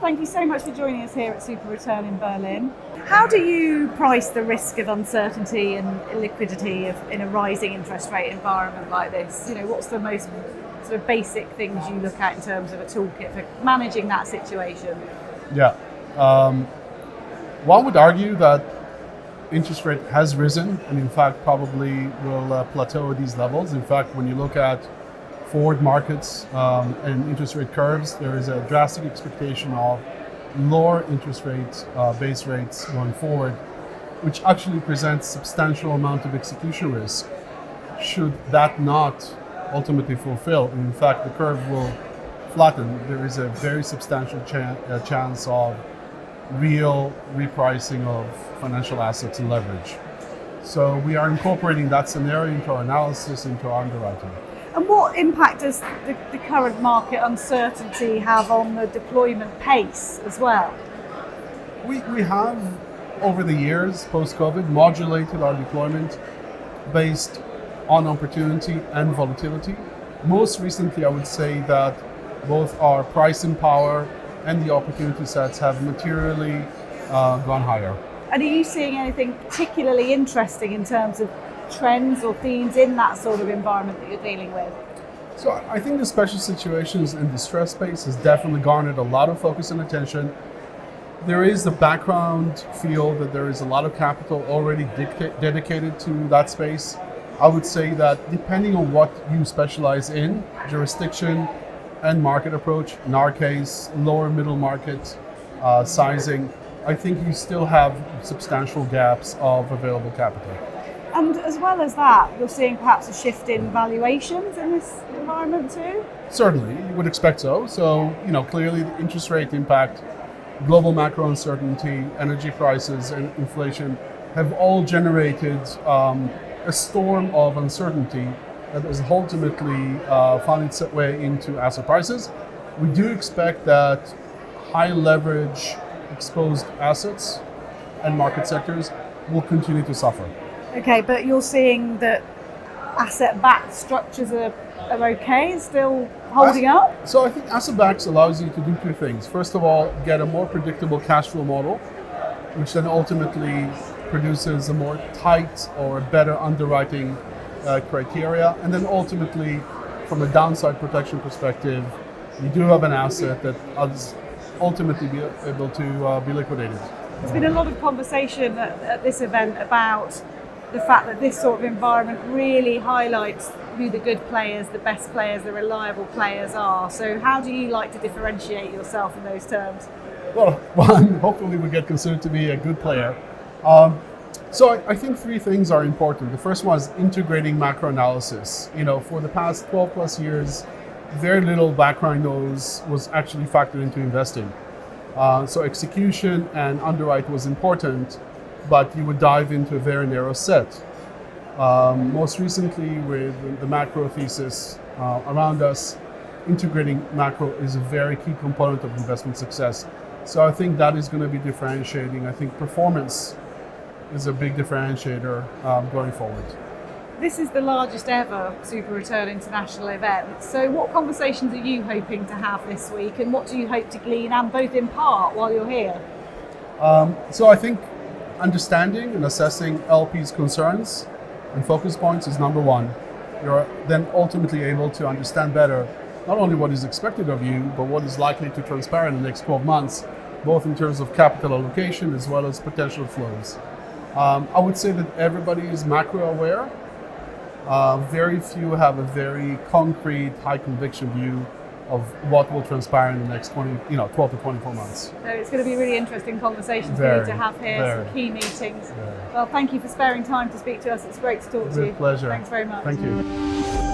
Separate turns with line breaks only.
thank you so much for joining us here at Super Return in Berlin. How do you price the risk of uncertainty and illiquidity in a rising interest rate environment like this? What's the most sort of basic things you look at in terms of a toolkit for managing that situation?
Yeah. One would argue that interest rate has risen and in fact probably will plateau at these levels. In fact, when you look at forward markets and interest rate curves, there is a drastic expectation of lower interest rates, base rates going forward, which actually presents substantial amount of execution risk should that not ultimately fulfill. And in fact, the curve will flatten. There is a very substantial chance of real repricing of financial assets and leverage. So we are incorporating that scenario into our analysis, into our underwriting.
And what impact does the current market uncertainty have on the deployment pace as well?
We have, over the years, post-COVID, modulated our deployment based on opportunity and volatility. Most recently, I would say that both our pricing power and the opportunity sets have materially gone higher.
And are you seeing anything particularly interesting in terms of trends or themes in that sort of environment that you're dealing with?
So I think the special situations and distress space has definitely garnered a lot of focus and attention. There is the background feel that there is a lot of capital already dedicated to that space. I would say that depending on what you specialize in, jurisdiction and market approach, in our case, lower middle market sizing, I think you still have substantial gaps of available capital.
And as well as that, you're seeing perhaps a shift in valuations in this environment too?
Certainly, you would expect so. So, clearly the interest rate impact, global macro uncertainty, energy prices, and inflation have all generated a storm of uncertainty that has ultimately found its way into asset prices. We do expect that high leverage exposed assets and market sectors will continue to suffer.
Okay, but you're seeing that asset-backed structures are okay, still holding up?
So I think asset-backs allows you to do two things. First of all, get a more predictable cash flow model, which then ultimately produces a more tight or better underwriting criteria. And then ultimately, from a downside protection perspective, you do have an asset that is ultimately be able to be liquidated.
There's been a lot of conversation at this event about the fact that this sort of environment really highlights who the good players, the best players, the reliable players are. So how do you like to differentiate yourself in those terms?
Well, one, hopefully we get considered to be a good player. So I think three things are important. The first one is integrating macro analysis. For the past 12 plus years, very little background noise was actually factored into investing. So execution and underwrite was important, but you would dive into a very narrow set. Most recently with the macro thesis around us, integrating macro is a very key component of investment success. So I think that is going to be differentiating. I think performance is a big differentiator going forward.
This is the largest ever Super Return International event. So what conversations are you hoping to have this week, and what do you hope to glean and both impart while you're here?
So I think understanding and assessing LP's concerns and focus points is number one. You're then ultimately able to understand better not only what is expected of you, but what is likely to transpire in the next 12 months, both in terms of capital allocation as well as potential flows. I would say that everybody is macro aware. Very few have a very concrete, high conviction view of what will transpire in the next 12 to 24 months.
So it's going to be a really interesting conversation for you to have here, some key meetings. Well, thank you for sparing time to speak to us. It's great to talk to you.
With pleasure.
Thanks very much.
Thank you.